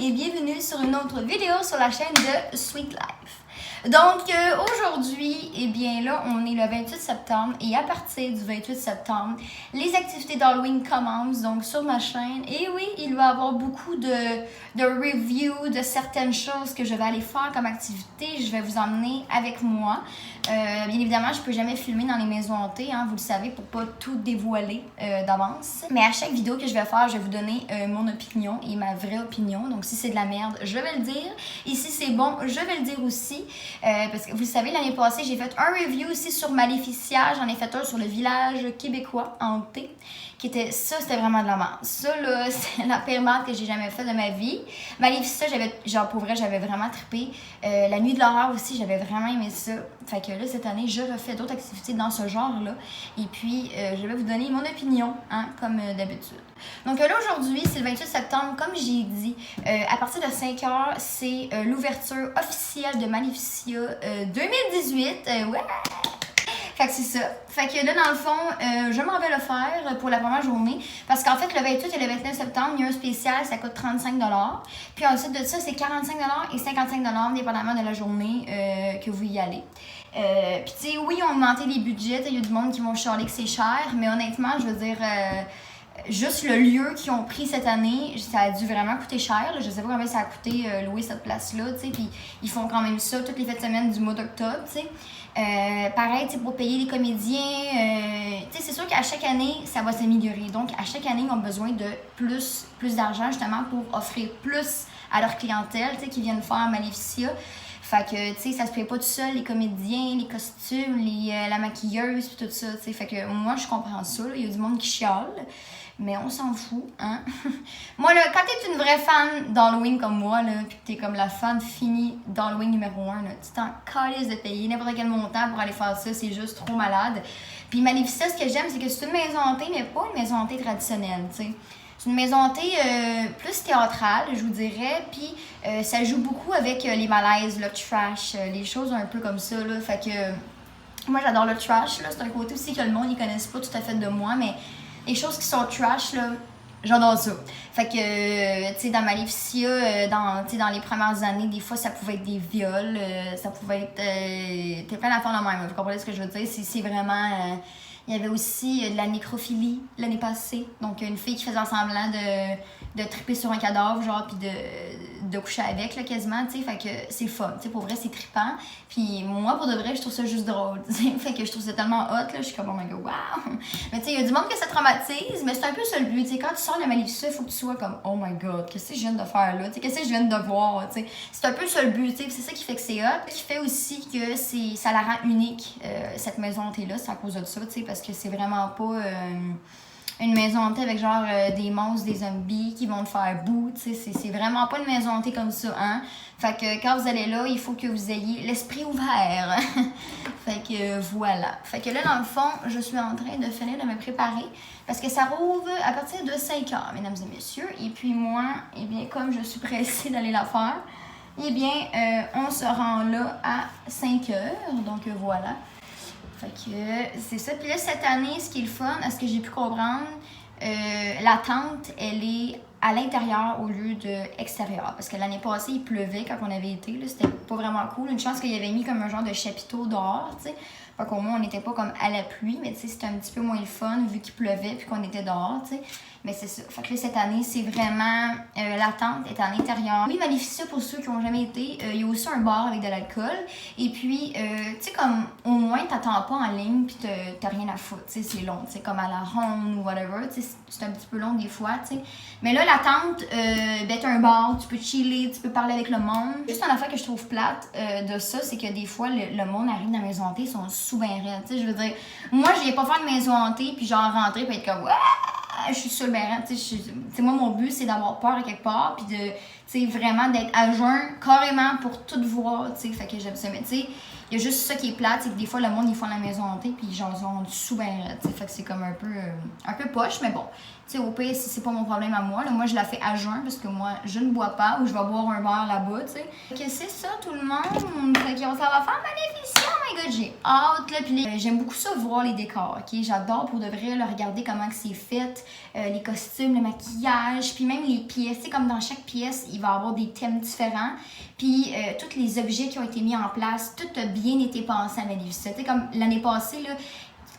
et bienvenue sur une autre vidéo sur la chaîne de Sweet Life. Donc aujourd'hui, eh bien là, on est le 28 septembre et à partir du 28 septembre, les activités d'Halloween commencent donc sur ma chaîne. Et oui, il va y avoir beaucoup de reviews de certaines choses que je vais aller faire comme activité. Je vais vous emmener avec moi. Bien évidemment, je peux jamais filmer dans les maisons hantées, hein, vous le savez, pour pas tout dévoiler d'avance. Mais à chaque vidéo que je vais faire, je vais vous donner mon opinion et ma vraie opinion. Donc si c'est de la merde, je vais le dire. Et si c'est bon, je vais le dire aussi. Parce que vous le savez, l'année passée, j'ai fait un review aussi sur Maléficia. J'en ai fait un sur le village québécois hanté. C'était vraiment de la merde. Ça, là, c'est la pire merde que j'ai jamais fait de ma vie. Maléficia, pour vrai, j'avais vraiment trippé. La nuit de l'horreur aussi, j'avais vraiment aimé ça. Fait que là, cette année, je refais d'autres activités dans ce genre-là. Et puis, je vais vous donner mon opinion, hein, comme d'habitude. Donc là, aujourd'hui, c'est le 28 septembre. Comme j'ai dit, à partir de 5h, c'est l'ouverture officielle de Maléficia 2018. Ouais! Fait que c'est ça. Fait que là, dans le fond, je m'en vais le faire pour la première journée. Parce qu'en fait, le 28 et le 29 septembre, il y a un spécial, ça coûte 35 $. Puis ensuite de ça, c'est 45 $ et 55 $, dépendamment de la journée que vous y allez. Puis tu sais, oui, ils ont augmenté les budgets. Il y a du monde qui vont chialer que c'est cher. Mais honnêtement, je veux dire... juste le lieu qu'ils ont pris cette année, ça a dû vraiment coûter cher. Là. Je sais pas combien ça a coûté louer cette place-là, tu sais. Puis ils font quand même ça toutes les fêtes de semaine du mois d'octobre, tu sais. Pareil, tu sais, pour payer les comédiens, tu sais, c'est sûr qu'à chaque année, ça va s'améliorer. Donc, à chaque année, ils ont besoin de plus d'argent, justement, pour offrir plus à leur clientèle, tu sais, qui viennent faire Maléficia. Fait que, tu sais, ça se paye pas tout seul, les comédiens, les costumes, la maquilleuse, pis tout ça, tu sais. Fait que moi, je comprends ça, il y a du monde qui chiale. Mais on s'en fout, hein. Moi, là, quand t'es une vraie fan d'Halloween comme moi, là, pis que t'es comme la fan finie d'Halloween numéro 1, là, tu t'en calisses de payer n'importe quel montant pour aller faire ça, c'est juste trop malade. Puis Maléficia, ce que j'aime, c'est que c'est une maison hantée, mais pas une maison hantée traditionnelle, tu sais. C'est une maison hantée plus théâtrale, je vous dirais, puis ça joue beaucoup avec les malaises, le trash, les choses un peu comme ça, là. Fait que moi, j'adore le trash, là. C'est un côté aussi que le monde, ils connaissent pas tout à fait de moi, mais les choses qui sont trash, là, j'adore ça. Fait que, tu sais, dans Maléficia, dans les premières années, des fois, ça pouvait être des viols, ça pouvait être... t'es plein d'affaires de même, vous comprenez ce que je veux dire? C'est vraiment... il y avait aussi de la nécrophilie l'année passée. Donc, une fille qui faisait semblant de triper sur un cadavre, genre, puis de coucher avec, là, quasiment, tu sais. Fait que c'est fun, tu sais, pour vrai, c'est trippant. Puis moi, pour de vrai, je trouve ça juste drôle, tu sais. Fait que je trouve ça tellement hot, là, je suis comme, oh my god, wow! Mais tu sais, il y a du monde que ça traumatise, mais c'est un peu ça le but, tu sais. Quand tu sors de Maléficia, il faut que tu sois comme, oh my god, qu'est-ce que je viens de faire là? Tu sais, qu'est-ce que je viens de voir, tu sais. C'est un peu ça le but, tu sais. C'est ça qui fait que c'est hot. Qui fait aussi que ça la rend unique, cette maison hantée-là, c'est à cause de ça, tu sais, parce que c'est vraiment pas une maison hantée avec genre des monstres, des zombies qui vont te faire bout, tu sais, c'est vraiment pas une maison hantée comme ça, hein. Fait que quand vous allez là, il faut que vous ayez l'esprit ouvert. Fait que voilà. Fait que là, dans le fond, je suis en train de finir de me préparer parce que ça rouvre à partir de 5h, mesdames et messieurs. Et puis moi, eh bien, comme je suis pressée d'aller la faire, eh bien, on se rend là à 5h, donc voilà. Fait que c'est ça. Puis là, cette année, ce qui est le fun, à ce que j'ai pu comprendre, la tente, elle est à l'intérieur au lieu de extérieur. Parce que l'année passée, il pleuvait quand on avait été. Là, c'était pas vraiment cool. Une chance qu'il y avait mis comme un genre de chapiteau dehors, tu sais. Fait qu'au moins, on n'était pas comme à la pluie, mais tu sais, c'était un petit peu moins le fun vu qu'il pleuvait puis qu'on était dehors, tu sais. Mais c'est ça. Fait que là, cette année, c'est vraiment... la tente est à l'intérieur. Oui, Maléficia, pour ceux qui n'ont jamais été, il y a aussi un bar avec de l'alcool. Et puis, tu sais, comme, au moins, t'attends pas en ligne puis t'as rien à foutre, tu sais, c'est long. Tu sais, comme à la ronde ou whatever, tu sais, c'est un petit peu long des fois, tu sais. Mais là, la tente, ben, t'as un bar, tu peux chiller, tu peux parler avec le monde. Juste une affaire que je trouve plate de ça, c'est que des fois, le monde arrive dans la maison hantée, ils sont souvent raides, tu sais. Je veux dire, moi, je viens pas faire une maison hantée puis genre rentrer puis être comme... je suis sur le bain, tu sais, moi, mon but, c'est d'avoir peur à quelque part, puis de, tu sais, vraiment d'être à jeun, carrément, pour tout voir, tu sais, fait que j'aime ça, mais tu sais, Il y a juste ça qui est plate, c'est que des fois, le monde, ils font la maison hantée, puis genre, ils ont sous ben raide, fait que c'est comme un peu poche, mais bon. Tu sais, au pire, si c'est pas mon problème à moi, là, moi, je la fais à jeun, parce que moi, je ne bois pas, ou je vais boire un verre là-bas, tu sais. Que c'est ça, tout le monde. Fait qu'on ça va faire bénéficier, oh my god, j'ai hâte, là. Puis j'aime beaucoup ça, voir les décors, ok? J'adore pour de vrai, là, regarder comment que c'est fait, les costumes, le maquillage, puis même les pièces. Tu sais, comme dans chaque pièce, il va y avoir des thèmes différents. Puis tous les objets qui ont été mis en place, tout a bien été pensé à Maléficia. Tu sais, comme l'année passée, là,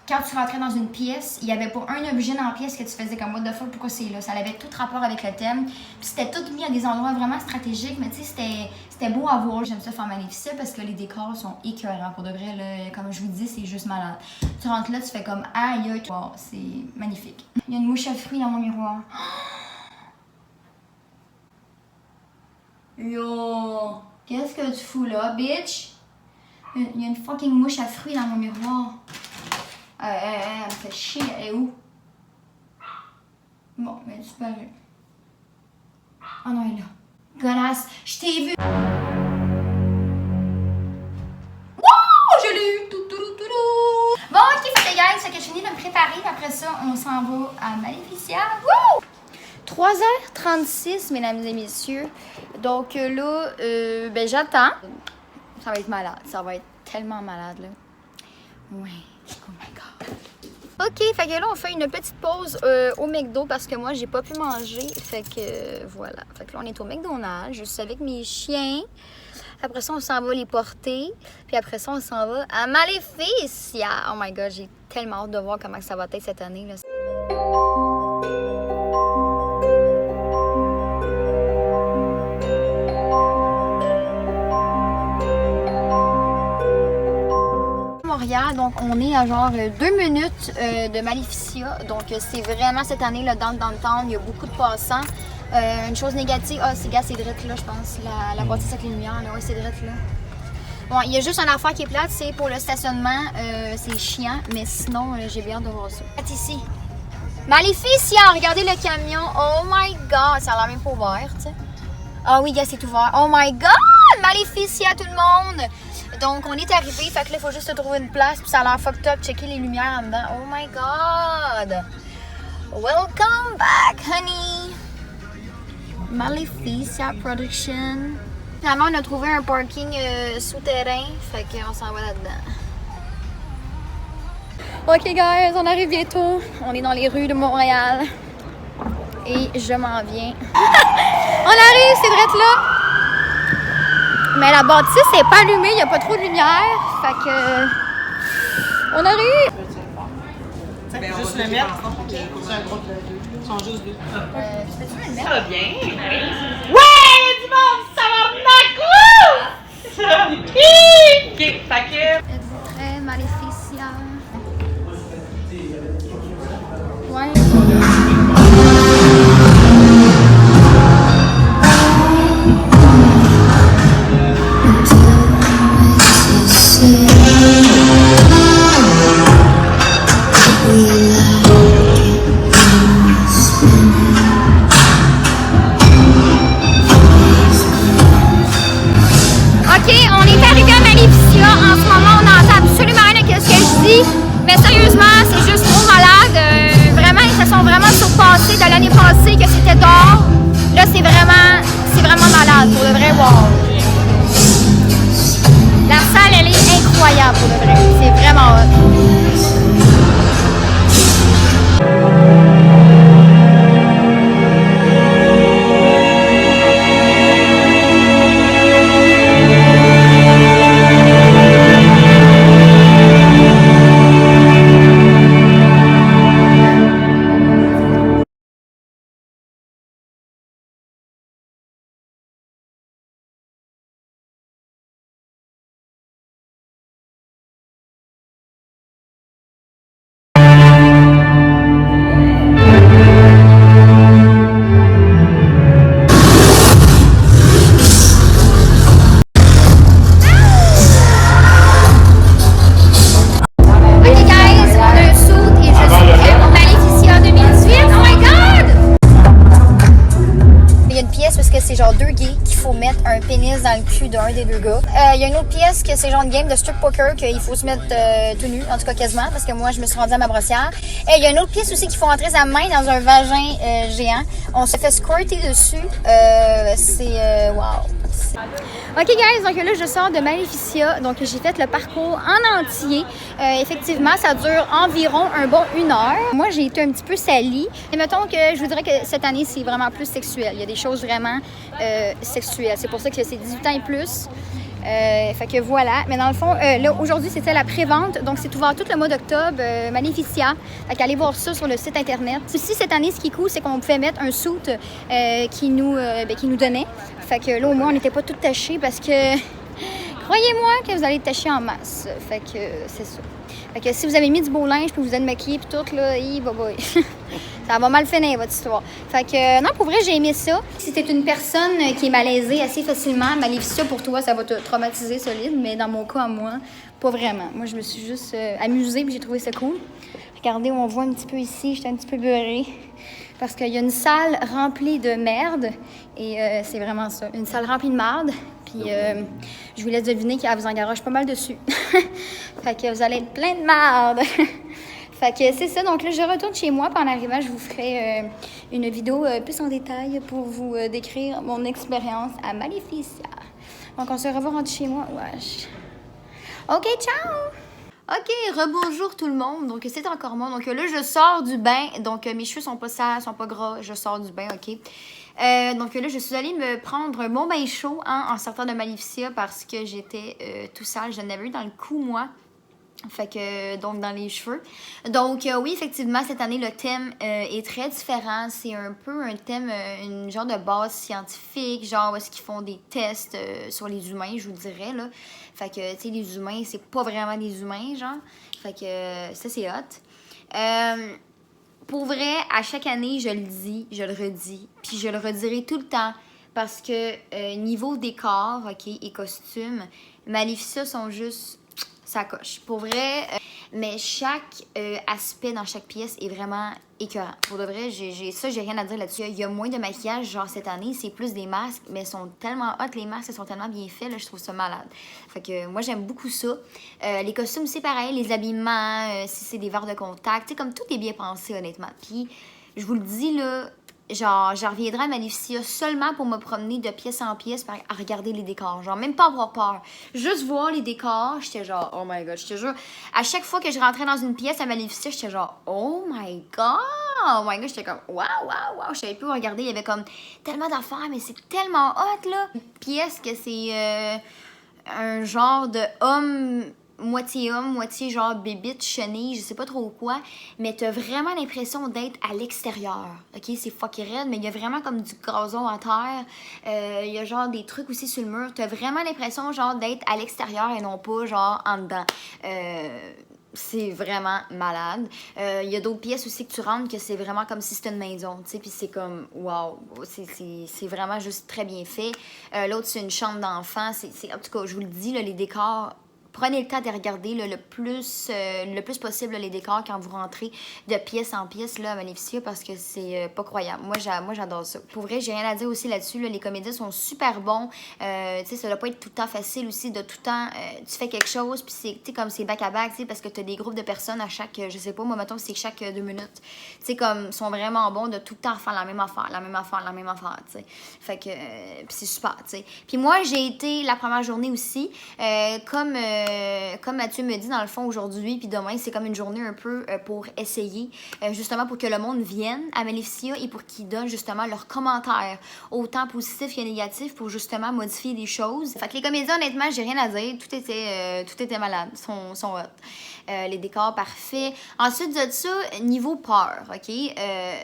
quand tu rentrais dans une pièce, il n'y avait pas un objet dans la pièce que tu faisais comme what the fuck, pourquoi c'est là? Ça avait tout rapport avec le thème. Puis c'était tout mis à des endroits vraiment stratégiques, mais tu sais, c'était beau à voir. J'aime ça faire Maléficia parce que les décors sont écœurants. Pour de vrai, là, comme je vous dis, c'est juste malade. Tu rentres là, tu fais comme aïe, wow, c'est magnifique. Il y a une mouche à fruits dans mon miroir. Yo! Qu'est-ce que tu fous là, bitch? Il y a une fucking mouche à fruits dans mon miroir. Elle me fait chier, elle est où? Bon, elle est disparue. Oh non, elle est là. Gonasse, je t'ai vu! Wouh! Je l'ai eu! Bon, ok, fait que guys, que je finis de me préparer. Après ça, on s'en va à Maléficia. Wouh! 3h36, mesdames et messieurs. Donc là, ben j'attends. Ça va être malade. Ça va être tellement malade, là. Ouais. Oh my god. Ok, fait que là, on fait une petite pause au McDo parce que moi, j'ai pas pu manger. Fait que voilà. Fait que là, on est au McDonald's. Je suis avec mes chiens. Après ça, on s'en va les porter. Puis après ça, on s'en va à Maléficia. Oh my god, j'ai tellement hâte de voir comment ça va être cette année, là. Montréal, donc on est à genre 2 minutes de Maléficia, donc c'est vraiment cette année là, dans le downtown, il y a beaucoup de passants. Une chose négative, c'est direct là, je pense, la bâtisse avec les lumières, là, ouais, c'est direct là. Bon, il y a juste une affaire qui est plate, c'est pour le stationnement, c'est chiant, mais sinon j'ai bien hâte de voir ça. Ici, Maléficia, regardez le camion, oh my god, ça a l'air même pas ouvert, tu sais. Ah oui, gars, c'est ouvert, oh my god, Maléficia tout le monde! Donc, on est arrivé, fait que là, il faut juste trouver une place, puis ça a l'air fucked up, checker les lumières en dedans. Oh my god! Welcome back, honey! Maléficia Production. Finalement, on a trouvé un parking souterrain, fait qu'on s'en va là-dedans. Ok, guys, on arrive bientôt. On est dans les rues de Montréal. Et je m'en viens. On arrive, c'est direct là! Mais la bâtisse n'est pas allumée, il n'y a pas trop de lumière. Fait que. On arrive! Ben, juste le mettre. C'est un gros. Ils sont juste deux. Peux-tu le mettre? Ça va bien. Ouais, du monde, ça va ma coupe! Ok, fait que. Êtes-vous prêts, Maléficia? Ouais. Mais sérieusement, c'est juste trop malade. Vraiment, ils se sont vraiment surpassés de l'année passée que c'était dehors. Là, c'est vraiment malade. Pour le vrai, wow. La salle, elle est incroyable pour le vrai. C'est vraiment hot. deux gays qu'il faut mettre un pénis dans le cul d'un des deux gars. Il y a une autre pièce que c'est genre une game de strip poker qu'il faut se mettre tout nu, en tout cas quasiment, parce que moi je me suis rendue à ma brossière. Et il y a une autre pièce aussi qu'il faut rentrer sa main dans un vagin géant. On se fait squirter dessus. C'est wow. Ok guys, donc là je sors de Maleficia, donc j'ai fait le parcours en entier. Effectivement, ça dure environ un bon 1 heure. Moi j'ai été un petit peu salie. Et mettons que je vous dirais que cette année c'est vraiment plus sexuel. Il y a des choses vraiment sexuelles. C'est pour ça que c'est 18 ans et plus. Fait que voilà. Mais dans le fond, là aujourd'hui c'était la pré-vente, donc c'est ouvert tout le mois d'octobre, Maleficia. Fait qu'allez voir ça sur le site internet. Aussi cette année, ce qui est cool, c'est qu'on pouvait mettre un suit qui nous donnait. Fait que là au moins on n'était pas tout tachés parce que croyez-moi que vous allez être tachés en masse. Fait que c'est ça. Fait que si vous avez mis du beau linge puis vous êtes maquillé puis tout là, ça va mal finir votre histoire. Fait que non, pour vrai, j'ai aimé ça. Si t'es une personne qui est malaisée assez facilement, Maleficia pour toi, ça va te traumatiser solide, mais dans mon cas, moi, pas vraiment. Moi, je me suis juste amusée puis j'ai trouvé ça cool. Regardez, on voit un petit peu ici, j'étais un petit peu beurrée. Parce qu'il y a une salle remplie de merde. Et c'est vraiment ça. Une salle remplie de merde. Puis je vous laisse deviner qu'elle vous engaroche pas mal dessus. Fait que vous allez être plein de merde. Fait que c'est ça. Donc là, je retourne chez moi. Puis en arrivant, je vous ferai une vidéo plus en détail pour vous décrire mon expérience à Maleficia. Donc on se revoit rendu chez moi. Wesh. OK, ciao! OK, rebonjour tout le monde. Donc, c'est encore moi. Donc, là, je sors du bain. Donc, mes cheveux sont pas sales, sont pas gras. Je sors du bain, OK? Donc, là, je suis allée me prendre un bon bain chaud en sortant de Maleficia parce que j'étais tout sale. Je n'avais eu dans le cou, moi. Fait que, donc, dans les cheveux. Donc, oui, effectivement, cette année, le thème est très différent. C'est un peu un thème, une genre de base scientifique, genre où est-ce qu'ils font des tests sur les humains, je vous dirais, là. Fait que, tu sais, les humains, c'est pas vraiment des humains, genre. Fait que, ça, c'est hot. Pour vrai, à chaque année, je le dis, je le redis, puis je le redirai tout le temps. Parce que, niveau décor, OK, et costumes, Maleficia sont juste... ça coche. Pour vrai, mais chaque aspect dans chaque pièce est vraiment écœurant. Pour de vrai, j'ai rien à dire là-dessus. Il y a moins de maquillage, genre cette année, c'est plus des masques, mais ils sont tellement hot, les masques, ils sont tellement bien faits, là, je trouve ça malade. Fait que moi, j'aime beaucoup ça. Les costumes, c'est pareil, les habillements, si c'est des verres de contact, tu sais, comme tout est bien pensé, honnêtement. Puis, je vous le dis, là, genre, je reviendrai à Maleficia seulement pour me promener de pièce en pièce à regarder les décors. Genre, même pas avoir peur. Juste voir les décors, j'étais genre, oh my god, je te jure. À chaque fois que je rentrais dans une pièce à Maleficia, j'étais genre, oh my god. Oh my god, j'étais comme, wow. Je savais plus où regarder. Il y avait comme tellement d'affaires, mais c'est tellement hot, là. Une pièce que c'est un genre de homme moitié genre bébite, chenille, je sais pas trop quoi, mais t'as vraiment l'impression d'être à l'extérieur, ok? C'est fucking raide, mais il y a vraiment comme du gazon à terre, il y a genre des trucs aussi sur le mur, t'as vraiment l'impression genre d'être à l'extérieur et non pas genre en dedans. C'est vraiment malade. Il y a d'autres pièces aussi que tu rentres que c'est vraiment comme si c'était une maison, tu sais, puis c'est comme, wow, c'est vraiment juste très bien fait. L'autre, c'est une chambre d'enfant. En tout cas, je vous le dis, là, les décors... Prenez le temps de regarder là, le plus possible là, les décors quand vous rentrez de pièce en pièce là, à Maleficia parce que c'est pas croyable. Moi, j'adore ça. Pour vrai, j'ai rien à dire aussi là-dessus. Là, les comédiens sont super bons. Tu sais, ça doit pas être tout le temps facile aussi de tout le temps. Tu fais quelque chose, puis c'est comme c'est back-à-back, tu sais, parce que tu as des groupes de personnes à chaque, je sais pas, moi, mettons, c'est chaque 2 minutes. Tu sais, comme, sont vraiment bons de tout le temps faire la même affaire, tu sais. Fait que, puis c'est super, tu sais. Puis moi, j'ai été la première journée aussi, comme Mathieu me dit, dans le fond, aujourd'hui puis demain, c'est comme une journée un peu pour essayer, justement pour que le monde vienne à Maleficia et pour qu'ils donnent justement leurs commentaires, autant positifs que négatifs, pour justement modifier des choses. Fait que les comédiens, honnêtement, j'ai rien à dire. Tout était malade. Sont hot. Les décors parfaits. Ensuite de ça, niveau peur, OK?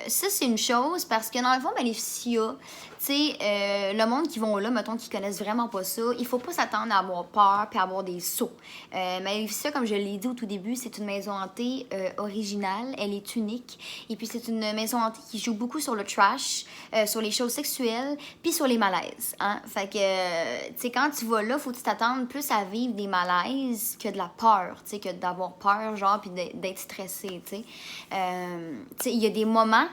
Ça, c'est une chose parce que dans le fond, Maleficia, tu sais, le monde qui vont là, mettons, qui connaissent vraiment pas ça, il faut pas s'attendre à avoir peur puis à avoir des sauts. Maleficia, comme je l'ai dit au tout début, c'est une maison hantée originale. Elle est unique. Et puis, c'est une maison hantée qui joue beaucoup sur le trash, sur les choses sexuelles, puis sur les malaises. Hein? Fait que, tu sais, quand tu vas là, faut que tu t'attendes plus à vivre des malaises que de la peur, tu sais, que d'avoir peur, genre, puis d'être stressé, tu sais. Tu sais, il y a des moments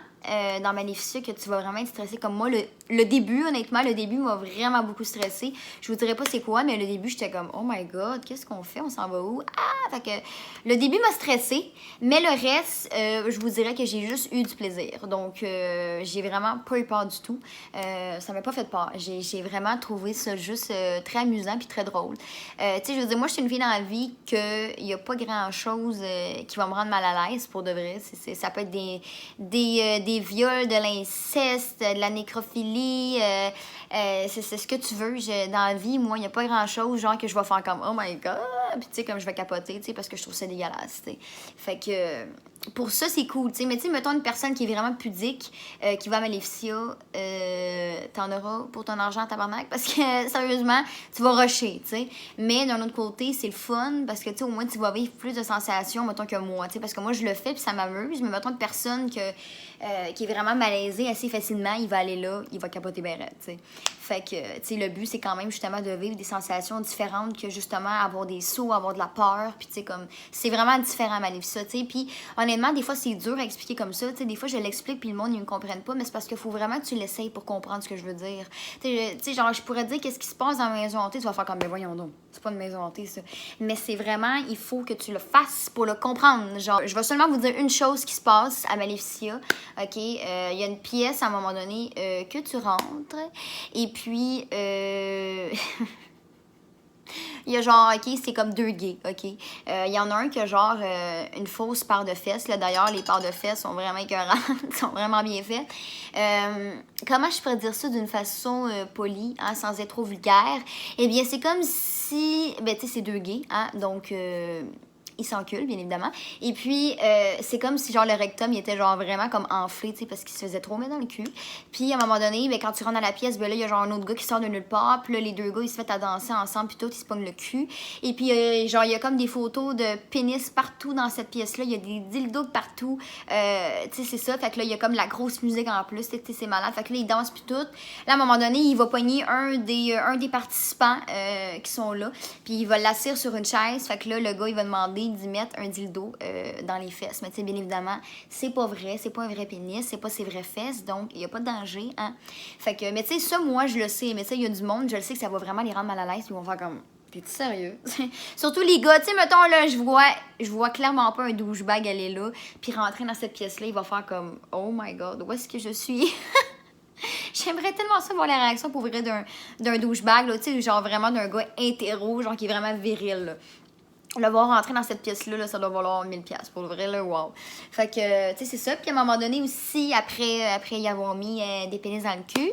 dans Maleficia que tu vas vraiment être stressé. Comme moi, le début, honnêtement, le début m'a vraiment beaucoup stressée. Je vous dirais pas c'est quoi, mais le début, j'étais comme, oh my god, qu'est-ce qu'on fait? On s'en va où? Ah! Fait que le début m'a stressée, mais le reste, je vous dirais que j'ai juste eu du plaisir. Donc, j'ai vraiment pas eu peur du tout. Ça m'a pas fait peur. J'ai vraiment trouvé ça juste très amusant puis très drôle. Tu sais, je veux dire, moi, je suis une fille dans la vie qu'il y a pas grand-chose qui va me rendre mal à l'aise, pour de vrai. Ça peut être des viols, de l'inceste, de la nécrophilie, c'est ce que tu veux. Dans la vie, moi, il n'y a pas grand-chose, genre, que je vais faire comme, oh my god, puis tu sais, comme je vais capoter, tu sais, parce que je trouve ça dégueulasse, tu sais. Fait que pour ça, c'est cool, tu sais. Mais tu sais, mettons une personne qui est vraiment pudique, qui va à Maléficia, t'en auras pour ton argent, tabarnak, parce que, sérieusement, tu vas rusher, tu sais. Mais d'un autre côté, c'est le fun, parce que, tu sais, au moins, tu vas vivre plus de sensations, mettons, que moi, tu sais. Parce que moi, je le fais, puis ça m'amuse. Mais mettons une personne qui est vraiment malaisée assez facilement, il va aller là, il va capoter bien raide, tu sais. Fait que, tu sais, le but, c'est quand même, justement, de vivre des sensations différentes que, justement, avoir des sauts, avoir de la peur, puis, tu sais, comme, c'est vraiment différent, Maléficia, tu sais. Puis, honnêtement, des fois, c'est dur à expliquer comme ça. Tu sais, des fois, je l'explique puis le monde, ils me comprennent pas, mais c'est parce qu'il faut vraiment que tu l'essayes pour comprendre ce que je veux dire. Tu sais, genre, je pourrais te dire qu'est-ce qui se passe dans la maison hantée, tu vas faire comme, mais voyons donc, c'est pas une maison hantée, ça. Mais c'est vraiment, il faut que tu le fasses pour le comprendre. Genre, je vais seulement vous dire une chose qui se passe à Maléficia, OK? Il y a une pièce, à un moment donné, que tu rentres, et puis, il y a genre, OK, c'est comme deux gays, OK? Il y en a un qui a genre une fausse paire de fesses. Là, d'ailleurs, les paires de fesses sont vraiment écœurantes, sont vraiment bien faites. Comment je pourrais dire ça d'une façon polie, hein, sans être trop vulgaire? Eh bien, c'est comme si, ben, tu sais, c'est deux gays, hein, donc... il s'encule, bien évidemment. Et puis, c'est comme si, genre, le rectum, il était, genre, vraiment comme enflé, tu sais, parce qu'il se faisait trop mettre dans le cul. Puis, à un moment donné, ben, quand tu rentres dans la pièce, ben là, il y a, genre, un autre gars qui sort de nulle part. Puis là, les deux gars, ils se mettent à danser ensemble, puis tout, ils se pognent le cul. Et puis, genre, il y a comme des photos de pénis partout dans cette pièce-là. Il y a des dildos partout. Tu sais, c'est ça. Fait que là, il y a comme la grosse musique en plus. Tu sais, c'est malade. Fait que là, ils dansent, puis tout. Là, à un moment donné, il va pogner un des participants qui sont là. Puis, il va l'asseoir sur une chaise. Fait que là, le gars, il va demander d'y mettre un dildo dans les fesses. Mais tu sais, bien évidemment, c'est pas vrai, c'est pas un vrai pénis, c'est pas ses vraies fesses, donc il y a pas de danger, hein. Fait que, mais tu sais, ça, moi, je le sais, mais tu sais, il y a du monde, je le sais que ça va vraiment les rendre mal à l'aise, ils vont faire comme, t'es-tu sérieux? Surtout les gars, tu sais, mettons, là, je vois clairement pas un douchebag aller là, puis rentrer dans cette pièce-là, il va faire comme, oh my god, où est-ce que je suis? J'aimerais tellement ça voir la réaction pour vrai d'un douchebag, là, tu sais, genre vraiment d'un gars hétéro, genre qui est vraiment viril, là. Le voir rentrer dans cette pièce-là, là, ça doit valoir 1000$. Pour le vrai, là, wow. Fait que, tu sais, c'est ça. Puis à un moment donné aussi, après y avoir mis des pénis dans le cul,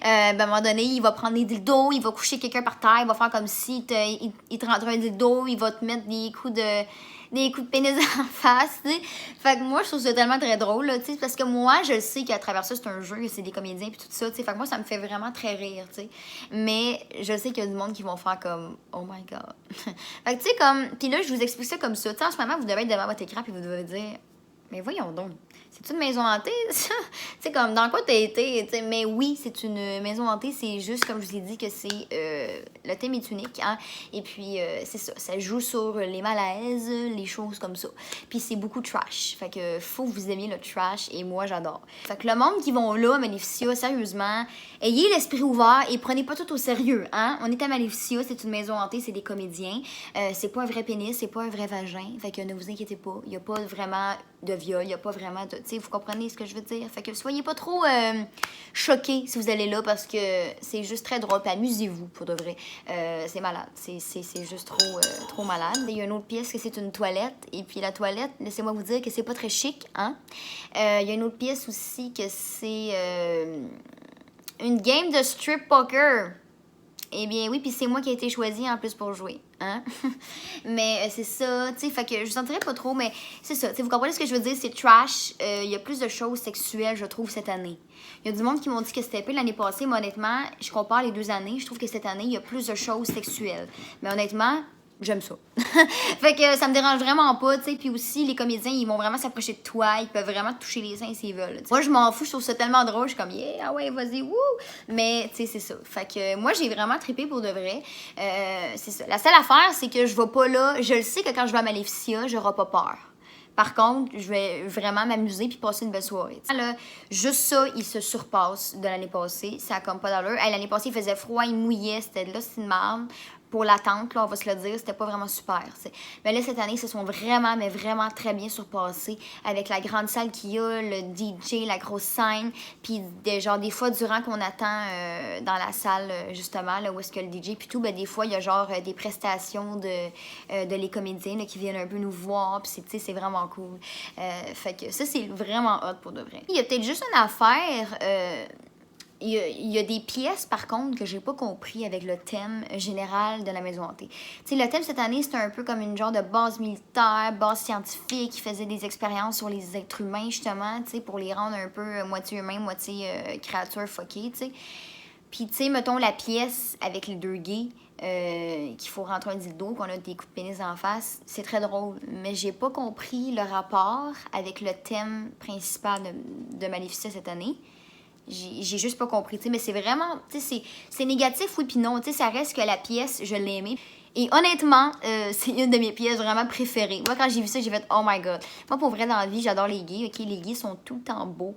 ben, à un moment donné, il va prendre des dildos, il va coucher quelqu'un par terre, il va faire comme si il te rentre un dildo, il va te mettre des coups de pénis en face, tu sais. Fait que moi, je trouve ça tellement très drôle, tu sais, parce que moi, je sais qu'à travers ça, c'est un jeu, c'est des comédiens puis tout ça, tu sais. Fait que moi, ça me fait vraiment très rire, tu sais. Mais je sais qu'il y a du monde qui vont faire comme, oh my god. Fait que, tu sais, comme, puis là, je vous explique ça comme ça. Tu sais, en ce moment, vous devez être devant votre écran puis vous devez dire, mais voyons donc. C'est une maison hantée, ça? Tu sais, comme, dans quoi t'as été? T'sais, mais oui, c'est une maison hantée. C'est juste, comme je vous ai dit, que c'est... le thème est unique, hein? Et puis, c'est ça. Ça joue sur les malaises, les choses comme ça. Puis, c'est beaucoup trash. Fait que faut que vous aimiez le trash. Et moi, j'adore. Fait que le monde qui vont là, à Maléficia, sérieusement, ayez l'esprit ouvert et prenez pas tout au sérieux, hein? On est à Maléficia, c'est une maison hantée, c'est des comédiens. C'est pas un vrai pénis, c'est pas un vrai vagin. Fait que ne vous inquiétez pas. Il y a pas vraiment de viol, il y a pas vraiment de... Tu sais, vous comprenez ce que je veux dire? Fait que soyez pas trop choqués si vous allez là parce que c'est juste très drôle. Puis amusez-vous, pour de vrai. C'est malade. C'est juste trop malade. Il y a une autre pièce que c'est une toilette. Et puis la toilette, laissez-moi vous dire que c'est pas très chic, hein? Il y a une autre pièce aussi que c'est une game de strip poker. Eh bien oui, puis c'est moi qui ai été choisie en plus pour jouer, hein? Mais c'est ça, tu sais, fait que je vous en dirai pas trop, mais c'est ça, tu sais, vous comprenez ce que je veux dire, c'est trash. Il y a plus de choses sexuelles, je trouve, cette année. Il y a du monde qui m'ont dit que c'était peu l'année passée, mais honnêtement, je compare les 2 années, je trouve que cette année, il y a plus de choses sexuelles. Mais honnêtement, j'aime ça. Fait que ça me dérange vraiment pas, tu sais. Puis aussi, les comédiens, ils vont vraiment s'approcher de toi. Ils peuvent vraiment te toucher les seins s'ils veulent. T'sais. Moi, je m'en fous, je trouve ça tellement drôle. Je suis comme, yeah, ah ouais, vas-y, wouh! Mais, tu sais, c'est ça. Fait que moi, j'ai vraiment trippé pour de vrai. C'est ça. La seule affaire, c'est que je vais pas là. Je le sais que quand je vais à Maléficia, j'aurai pas peur. Par contre, je vais vraiment m'amuser puis passer une belle soirée. Là, juste ça, il se surpasse de l'année passée. Ça a comme pas d'allure. Hey, l'année passée, il faisait froid, il mouillait. C'était là, c'est une merde. Pour l'attente, là, on va se le dire, c'était pas vraiment super. T'sais. Mais là, cette année, ils se sont vraiment, mais vraiment très bien surpassés avec la grande salle qu'il y a, le DJ, la grosse scène. Puis, genre, des fois, durant qu'on attend dans la salle, justement, là, où est-ce que le DJ, puis tout, ben, des fois, il y a genre des prestations de les comédiens là, qui viennent un peu nous voir. Puis, c'est vraiment cool. Fait que ça, c'est vraiment hot pour de vrai. Il y a peut-être juste une affaire. Il y a des pièces, par contre, que j'ai pas compris avec le thème général de la maison hantée. Tu sais, le thème cette année, c'était un peu comme une genre de base militaire, base scientifique, qui faisait des expériences sur les êtres humains, justement, tu sais, pour les rendre un peu moitié humains, moitié créatures fuckées, tu sais. Puis, tu sais, mettons la pièce avec les 2 gays, qu'il faut rentrer un dildo, qu'on a des coups de pénis en face, c'est très drôle. Mais j'ai pas compris le rapport avec le thème principal de Maléficia cette année. J'ai juste pas compris, tu sais, mais c'est vraiment, tu sais, c'est négatif, oui, puis non, tu sais, ça reste que la pièce, je l'ai aimée. Et honnêtement, c'est une de mes pièces vraiment préférées. Moi, quand j'ai vu ça, j'ai fait « Oh my God ». Moi, pour vrai, dans la vie, j'adore les gays, OK? Les gays sont tout le temps beaux.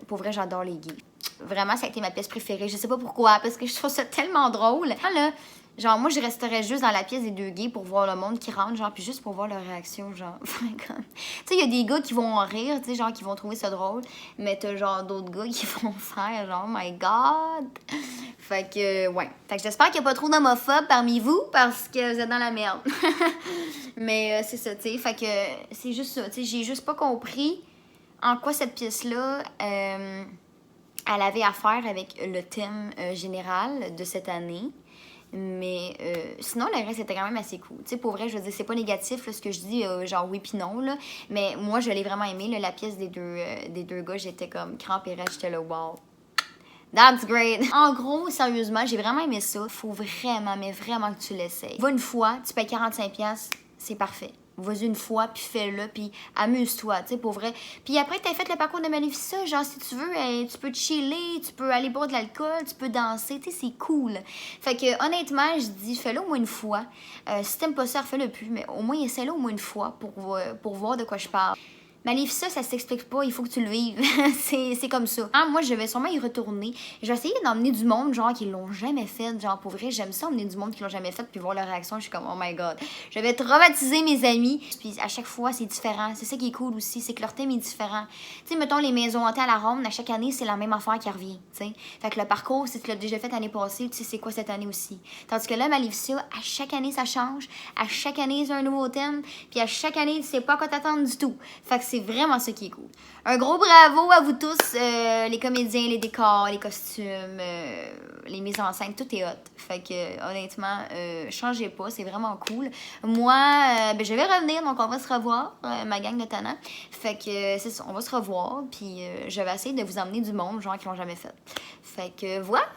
Pour vrai, j'adore les gays. Vraiment, ça a été ma pièce préférée. Je sais pas pourquoi, parce que je trouve ça tellement drôle. Là, genre, moi, je resterais juste dans la pièce des 2 gays pour voir le monde qui rentre, genre, puis juste pour voir leur réaction, genre. Tu sais, il y a des gars qui vont en rire, tu sais, genre, qui vont trouver ça drôle, mais t'as, genre, d'autres gars qui vont faire, genre, oh my God. Fait que, ouais. Fait que j'espère qu'il n'y a pas trop d'homophobes parmi vous, parce que vous êtes dans la merde. Mais c'est ça, tu sais. Fait que c'est juste ça, tu sais, j'ai juste pas compris en quoi cette pièce-là, elle avait à faire avec le thème général de cette année. Mais sinon, le reste était quand même assez cool. Tu sais, pour vrai, je veux dire, c'est pas négatif là, ce que je dis, genre oui pis non, là. Mais moi, je l'ai vraiment aimé, là, la pièce des deux gars. J'étais comme crampée, j'étais là, wow. That's great! En gros, sérieusement, j'ai vraiment aimé ça. Faut vraiment, mais vraiment que tu l'essayes. Va une fois, tu payes 45$, c'est parfait. Vas-y une fois, puis fais-le, puis amuse-toi, tu sais, pour vrai. Puis après que t'as fait le parcours de Maléficia, genre, si tu veux, tu peux te chiller, tu peux aller boire de l'alcool, tu peux danser, tu sais, c'est cool. Fait que, honnêtement, je dis, fais-le au moins une fois. Si t'aimes pas ça, refais-le plus, mais au moins, essaie-le au moins une fois pour voir de quoi je parle. Maléficia, ça s'explique pas, il faut que tu le vives. c'est comme ça. Ah, moi, je vais sûrement y retourner. Je vais essayer d'emmener du monde, genre, qui l'ont jamais fait. Genre, pour vrai, j'aime ça, emmener du monde qui l'ont jamais fait, puis voir leur réaction. Je suis comme, oh my God. Je vais traumatiser mes amis. Puis à chaque fois, c'est différent. C'est ça qui est cool aussi, c'est que leur thème est différent. Tu sais, mettons, les maisons hantées à la ronde, à chaque année, c'est la même affaire qui revient. Tu sais. Fait que le parcours, si tu l'as déjà fait l'année passée, tu sais, c'est quoi cette année aussi. Tandis que là, Maléficia, à chaque année, ça change. À chaque année, c'est un nouveau thème. Puis à chaque année, tu sais pas quoi t'attendre du tout. Fait que c'est vraiment ça qui est cool. Un gros bravo à vous tous, les comédiens, les décors, les costumes, les mises en scène, tout est hot. Fait que honnêtement, changez pas, c'est vraiment cool. Moi, je vais revenir, donc on va se revoir, ma gang de talents. Fait que c'est ça, on va se revoir, puis je vais essayer de vous emmener du monde, genre qui l'ont jamais fait. Fait que voilà!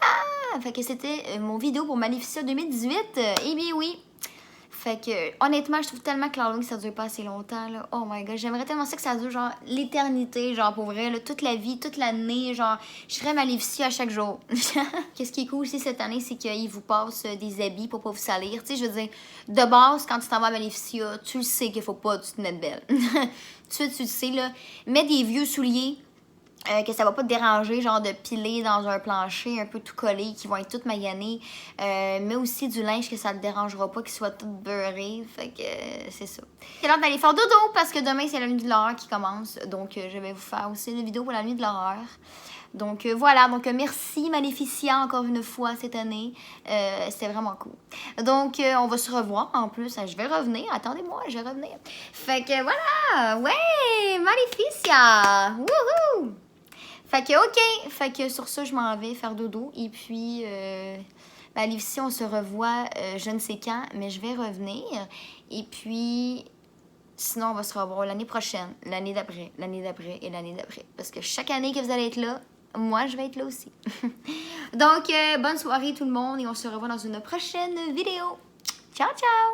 Fait que c'était mon vidéo pour Maléficia 2018. Eh bien oui! Fait que, honnêtement, je trouve tellement que l'Halloween, ça dure pas assez longtemps, là. Oh my God, j'aimerais tellement ça que ça dure, genre, l'éternité, genre, pour vrai, là, toute la vie, toute l'année, genre, je serais Maléficia à chaque jour. Qu'est-ce qui est cool aussi cette année, c'est qu'ils vous passent des habits pour pas vous salir. Tu sais, je veux dire, de base, quand tu t'en vas à Maléficia, tu le sais qu'il faut pas tu te mettre belle. Tu le sais, là. Mets des vieux souliers. Que ça va pas te déranger, genre de piler dans un plancher un peu tout collé, qui vont être toutes maganés, mais aussi du linge que ça te dérangera pas, qu'il soit tout beurré, fait que c'est ça. C'est l'heure d'aller faire dodo, parce que demain c'est la nuit de l'horreur qui commence, donc je vais vous faire aussi une vidéo pour la nuit de l'horreur. Donc voilà, donc merci Maléficia encore une fois cette année, c'était vraiment cool. Donc on va se revoir en plus, je vais revenir, attendez-moi, je vais revenir. Fait que voilà, ouais, Maléficia, wouhou! Fait que, OK. Fait que sur ça, je m'en vais faire dodo. Et puis, Maléficia, on se revoit je ne sais quand, mais je vais revenir. Et puis, sinon, on va se revoir l'année prochaine, l'année d'après et l'année d'après. Parce que chaque année que vous allez être là, moi, je vais être là aussi. Donc, bonne soirée tout le monde et on se revoit dans une prochaine vidéo. Ciao, ciao!